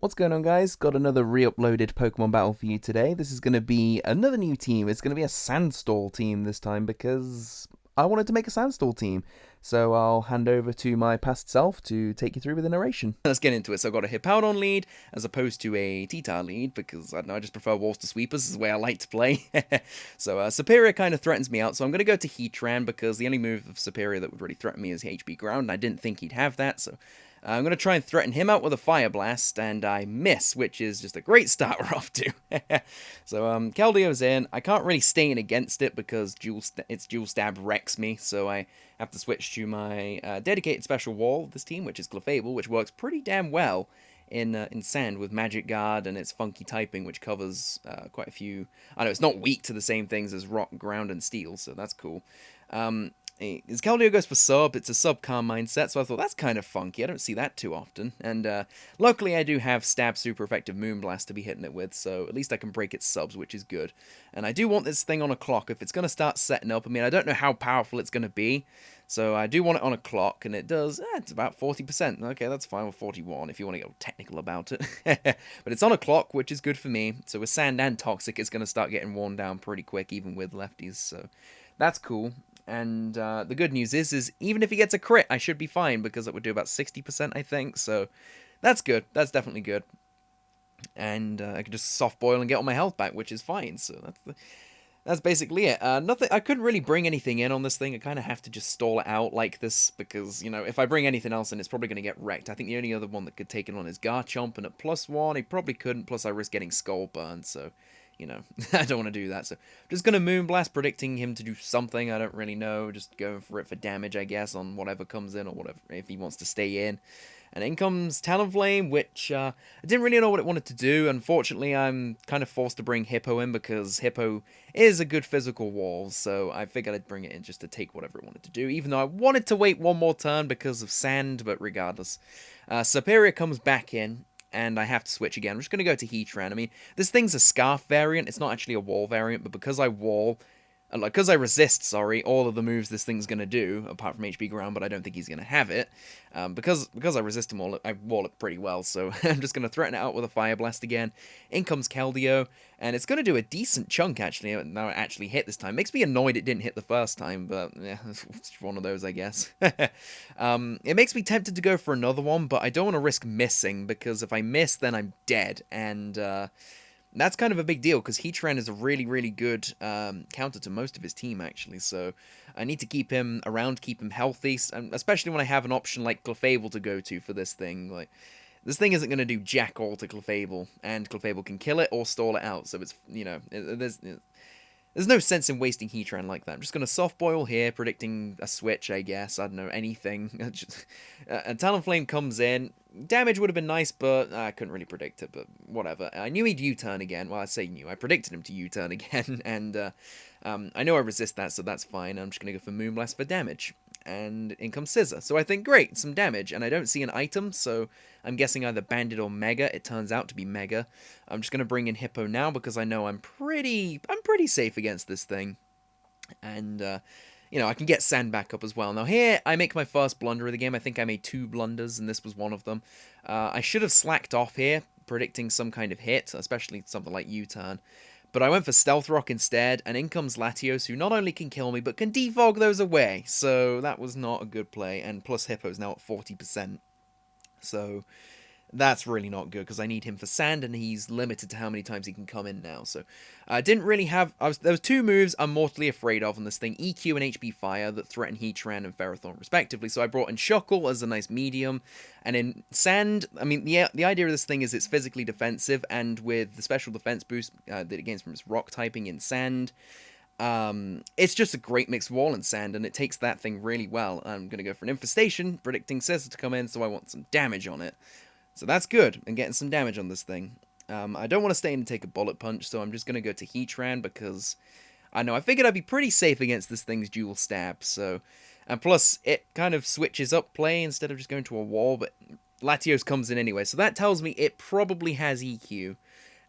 What's going on, guys? Got another re-uploaded Pokemon battle for you today. This is going to be another new team. It's going to be a Sandstorm team this time because I wanted to make a Sandstorm team. So I'll hand over to my past self to take you through with the narration. Let's get into it. So I've got a Hippowdon lead as opposed to a T-Tar lead because I don't know, I just prefer walls to sweepers. This is the way I like to play. So Superior kind of threatens me out. So I'm going to go to Heatran because the only move of Superior that would really threaten me is HP Ground. And I didn't think he'd have that. So I'm going to try and threaten him out with a Fire Blast, and I miss, which is just a great start we're off to. So Keldio's in. I can't really stay in against it because its Dual Stab wrecks me, so I have to switch to my dedicated special wall of this team, which is Clefable, which works pretty damn well in Sand with Magic Guard and its funky typing, which covers quite a few. I know it's not weak to the same things as Rock, Ground, and Steel, so that's cool. As Keldeo goes for sub, it's a sub-calm mindset, so I thought that's kind of funky. I don't see that too often. And luckily I do have Stab Super Effective Moonblast to be hitting it with, so at least I can break its subs, which is good. And I do want this thing on a clock. If it's going to start setting up, I mean, I don't know how powerful it's going to be, so I do want it on a clock, and it does, it's about 40%. Okay, that's fine, with 41 if you want to get technical about it. But it's on a clock, which is good for me. So with Sand and Toxic, it's going to start getting worn down pretty quick, even with lefties, so that's cool. And the good news is even if he gets a crit, I should be fine because it would do about 60%, I think. So that's good. That's definitely good. And I can just soft boil and get all my health back, which is fine. So that's basically it. Nothing. I couldn't really bring anything in on this thing. I kind of have to just stall it out like this because, you know, if I bring anything else in, it's probably going to get wrecked. I think the only other one that could take it on is Garchomp, and at +1, he probably couldn't. Plus, I risk getting Skull Burned, so you know, I don't want to do that. So I'm just going to Moonblast, predicting him to do something. I don't really know. Just going for it for damage, I guess, on whatever comes in or whatever, if he wants to stay in. And in comes Talonflame, which I didn't really know what it wanted to do. Unfortunately, I'm kind of forced to bring Hippo in because Hippo is a good physical wall. So I figured I'd bring it in just to take whatever it wanted to do, even though I wanted to wait one more turn because of Sand, but regardless. Superior comes back in, and I have to switch again. I'm just going to go to Heatran. I mean, this thing's a Scarf variant. It's not actually a wall variant, but because I resist, sorry, all of the moves this thing's going to do, apart from HP Ground, but I don't think he's going to have it. Because I resist him all, I wall it pretty well, so I'm just going to threaten it out with a Fire Blast again. In comes Keldeo, and it's going to do a decent chunk, actually. Now it actually hit this time. Makes me annoyed it didn't hit the first time, but yeah, it's one of those, I guess. It makes me tempted to go for another one, but I don't want to risk missing, because if I miss, then I'm dead, and that's kind of a big deal, because Heatran is a really, really good counter to most of his team, actually, so I need to keep him around, keep him healthy, especially when I have an option like Clefable to go to for this thing. Like, this thing isn't going to do jack all to Clefable, and Clefable can kill it or stall it out, so it's, you know, there's no sense in wasting Heatran like that. I'm just going to soft boil here, predicting a switch, I guess. I don't know, anything. And Talonflame comes in. Damage would have been nice, but I couldn't really predict it, but whatever. I knew he'd U-turn again. Well, I say knew. I predicted him to U-turn again, and I know I resist that, so that's fine. I'm just going to go for Moonblast for damage. And in comes Scissor. So I think, great, some damage. And I don't see an item, so I'm guessing either Bandit or Mega. It turns out to be Mega. I'm just going to bring in Hippo now because I know I'm pretty safe against this thing. And, you know, I can get Sand back up as well. Now here, I make my first blunder of the game. I think I made 2 blunders, and this was one of them. I should have slacked off here, predicting some kind of hit, especially something like U-turn. But I went for Stealth Rock instead, and in comes Latios, who not only can kill me, but can defog those away. So that was not a good play, and plus Hippo's now at 40%. So that's really not good, because I need him for Sand, and he's limited to how many times he can come in now. So I didn't really have... there was 2 moves I'm mortally afraid of on this thing, EQ and HP Fire, that threaten Heatran and Ferrothorn respectively. So I brought in Shuckle as a nice medium, and in Sand, I mean, the idea of this thing is it's physically defensive, and with the special defense boost that it gains from its rock typing in Sand, it's just a great mixed wall in Sand, and it takes that thing really well. I'm going to go for an Infestation, predicting Scissor to come in, so I want some damage on it. So that's good, and getting some damage on this thing. I don't want to stay in and take a Bullet Punch, so I'm just going to go to Heatran, because I figured I'd be pretty safe against this thing's Dual Stab, so... And plus, it kind of switches up play instead of just going to a wall, but Latios comes in anyway, so that tells me it probably has EQ,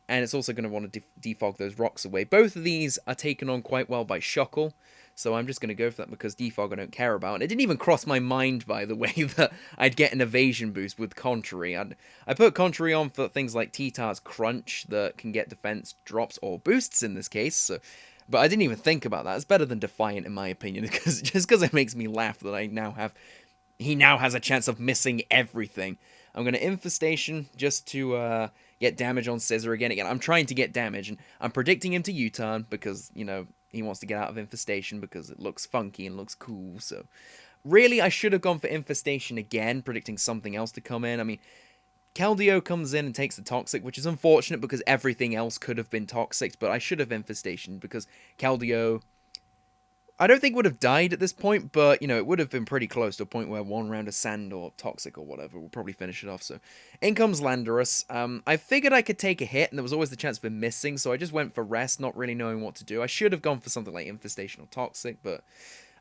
and it's also going to want to defog those rocks away. Both of these are taken on quite well by Shuckle, So I'm just going to go for that because Defog I don't care about. And it didn't even cross my mind, by the way, that I'd get an evasion boost with Contrary. I put Contrary on for things like T-Tar's Crunch that can get defense drops or boosts in this case. So, but I didn't even think about that. It's better than Defiant in my opinion, because just because it makes me laugh that he now has a chance of missing everything. I'm going to Infestation just to get damage on Scissor again. I'm trying to get damage, and I'm predicting him to U-turn because, he wants to get out of Infestation because it looks funky and looks cool. So, really, I should have gone for Infestation again, predicting something else to come in. I mean, Keldeo comes in and takes the Toxic, which is unfortunate because everything else could have been Toxic, but I should have Infestation because Keldeo, I don't think would have died at this point, but, it would have been pretty close to a point where one round of Sand or Toxic or whatever will probably finish it off. So, in comes Landorus. I figured I could take a hit, and there was always the chance of him missing, so I just went for Rest, not really knowing what to do. I should have gone for something like Infestation or Toxic, but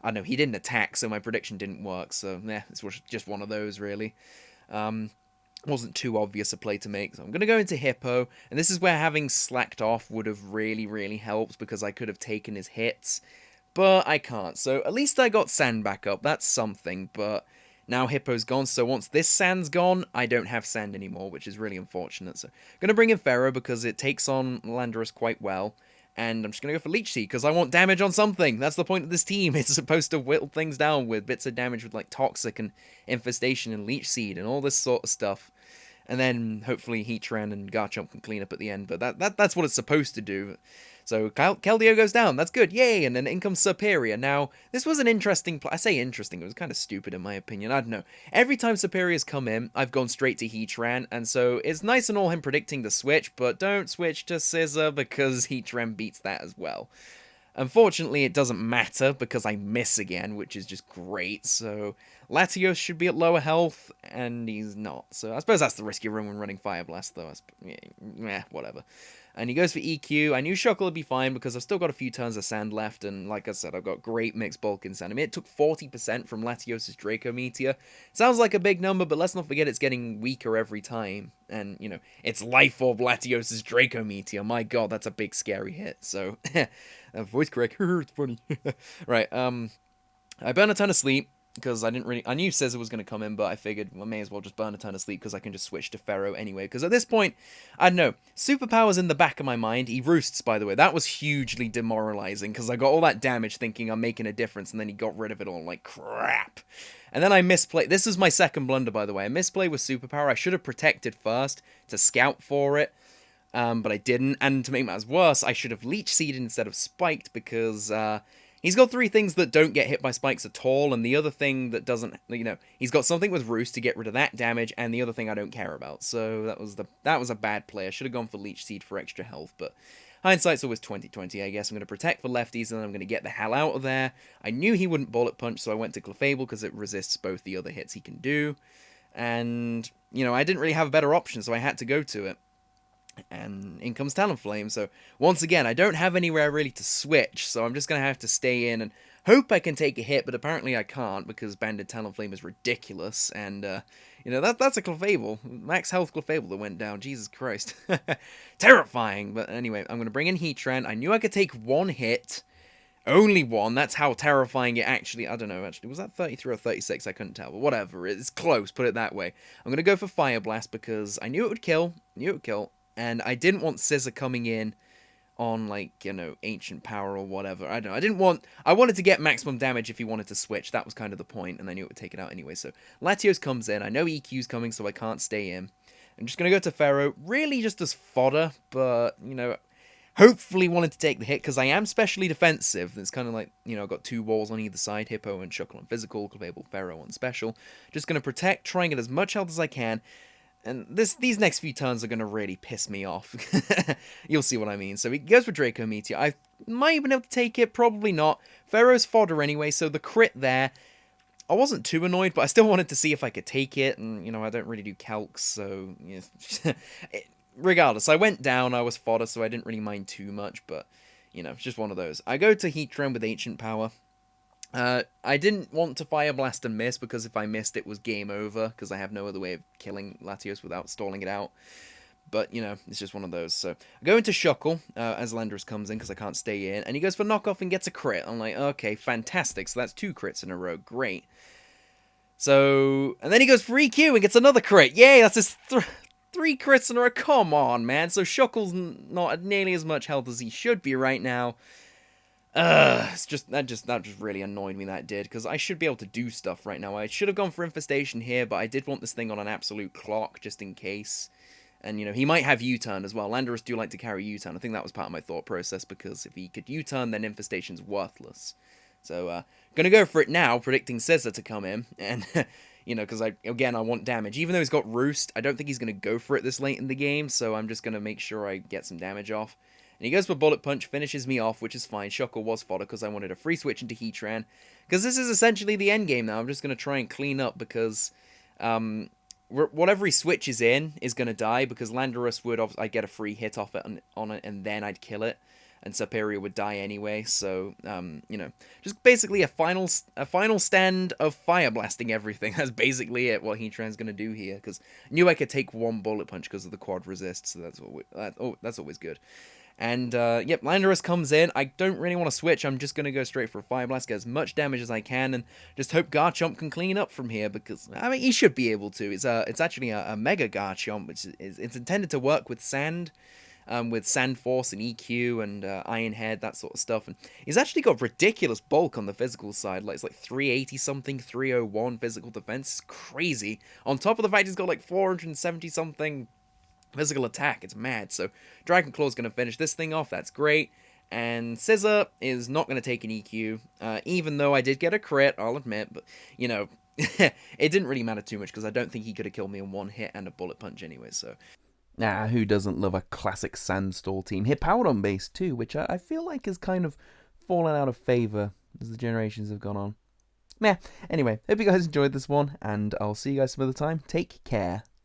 I don't know, he didn't attack, so my prediction didn't work, so, it's just one of those, really. Wasn't too obvious a play to make, so I'm going to go into Hippo, and this is where having slacked off would have really, really helped, because I could have taken his hits, but I can't. So at least I got Sand back up. That's something, but now Hippo's gone. So once this Sand's gone, I don't have Sand anymore, which is really unfortunate. So I'm going to bring in Pharaoh because it takes on Landorus quite well. And I'm just going to go for Leech Seed because I want damage on something. That's the point of this team. It's supposed to whittle things down with bits of damage with like Toxic and Infestation and Leech Seed and all this sort of stuff. And then hopefully Heatran and Garchomp can clean up at the end. But that's what it's supposed to do. So Keldeo goes down. That's good. Yay. And then in comes Superior. Now, this was an interesting I say interesting. It was kind of stupid in my opinion. I don't know. Every time Superior's come in, I've gone straight to Heatran. And so it's nice and all him predicting the switch. But don't switch to Scissor because Heatran beats that as well. Unfortunately, it doesn't matter because I miss again, which is just great. So Latios should be at lower health, and he's not. So I suppose that's the risk you run when running Fire Blast, though. Whatever. And he goes for EQ. I knew Shuckle would be fine because I've still got a few turns of Sand left, and like I said, I've got great mixed bulk in Sand. I mean, it took 40% from Latios' Draco Meteor. Sounds like a big number, but let's not forget it's getting weaker every time. And, it's Life Orb Latios' Draco Meteor. My god, that's a big scary hit. So, voice crack. It's funny. Right, I burn a ton of sleep because I knew Scissor was going to come in, but I figured I may as well just burn a ton of sleep because I can just switch to Pharaoh anyway. Because at this point, I don't know, Superpower's in the back of my mind. He roosts, by the way. That was hugely demoralizing because I got all that damage thinking I'm making a difference, and then he got rid of it all like crap. And then I misplayed. This is my second blunder, by the way. I misplayed with Superpower. I should have protected first to scout for it. But I didn't, and to make matters worse, I should have Leech Seeded instead of Spiked, because he's got three things that don't get hit by spikes at all, and the other thing that doesn't, he's got something with Roost to get rid of that damage, and the other thing I don't care about. So that was a bad play. I should have gone for Leech Seed for extra health, but hindsight's always 20/20, I guess. I'm going to protect for lefties, and then I'm going to get the hell out of there. I knew he wouldn't Bullet Punch, so I went to Clefable because it resists both the other hits he can do, and, I didn't really have a better option, so I had to go to it. And in comes Talonflame, so once again, I don't have anywhere really to switch, so I'm just going to have to stay in and hope I can take a hit, but apparently I can't, because Banded Talonflame is ridiculous, and, that's a Clefable, max health Clefable that went down, Jesus Christ. Terrifying, but anyway, I'm going to bring in Heatran. I knew I could take one hit, only one, that's how terrifying it actually, I don't know, was that 33 or 36, I couldn't tell, but whatever, it's close, put it that way. I'm going to go for Fire Blast, because I knew it would kill, and I didn't want Scissor coming in on, Ancient Power or whatever. I don't know. I wanted to get maximum damage if he wanted to switch. That was kind of the point, and I knew it would take it out anyway. So, Latios comes in. I know EQ's coming, so I can't stay in. I'm just going to go to Pharaoh, really just as fodder, but, hopefully wanted to take the hit, because I am specially defensive. It's kind of like, I've got two walls on either side, Hippo and Shuckle on physical, Clefable, Pharaoh on special. Just going to protect, try and get as much health as I can. And these next few turns are going to really piss me off. You'll see what I mean. So he goes for Draco Meteor. I might have been able to take it, probably not. Pharaoh's fodder anyway, so the crit there, I wasn't too annoyed, but I still wanted to see if I could take it. And, I don't really do calcs, so... Regardless, I went down, I was fodder, so I didn't really mind too much, but, it's just one of those. I go to Heatran with Ancient Power. I didn't want to Fire Blast and miss, because if I missed it was game over, because I have no other way of killing Latios without stalling it out. But, it's just one of those. So, I go into Shuckle as Landorus comes in because I can't stay in. And he goes for knockoff and gets a crit. I'm like, okay, fantastic. So that's 2 crits in a row. Great. So, and then he goes for EQ and gets another crit. Yay, that's his 3 crits in a row. Come on, man. So Shuckle's not at nearly as much health as he should be right now. That just really annoyed me, that did, because I should be able to do stuff right now. I should have gone for Infestation here, but I did want this thing on an absolute clock, just in case. And, he might have U-turn as well. Landorus do like to carry U-turn. I think that was part of my thought process, because if he could U-turn, then Infestation's worthless. So, gonna go for it now, predicting Scizor to come in, and, because I want damage. Even though he's got Roost, I don't think he's gonna go for it this late in the game, so I'm just gonna make sure I get some damage off. And he goes for Bullet Punch, finishes me off, which is fine. Shuckle was fodder because I wanted a free switch into Heatran. Because this is essentially the end game now. I'm just going to try and clean up because whatever he switches in is going to die. Because Landorus would, I'd get a free hit off it on it and then I'd kill it. And Serperior would die anyway. So, just basically a final stand of fire blasting everything. That's basically it, what Heatran's going to do here. Because I knew I could take 1 Bullet Punch because of the quad resist. So that's always good. And, yep, Landorus comes in. I don't really want to switch. I'm just going to go straight for a Fire Blast, get as much damage as I can, and just hope Garchomp can clean up from here, because, I mean, he should be able to. It's actually a Mega-Garchomp, which it's intended to work with Sand, with Sand Force and EQ and Iron Head, that sort of stuff. And he's actually got ridiculous bulk on the physical side. Like, it's like 380-something, 301 physical defense. It's crazy. On top of the fact he's got, like, 470-something physical attack. It's mad. So Dragon Claw's going to finish this thing off. That's great. And Scizor is not going to take an EQ, even though I did get a crit, I'll admit. But, it didn't really matter too much because I don't think he could have killed me in 1 hit and a Bullet Punch anyway. So, who doesn't love a classic Sandstorm team? Hit powered on base too, which I feel like has kind of fallen out of favour as the generations have gone on. Anyway, hope you guys enjoyed this one, and I'll see you guys some other time. Take care.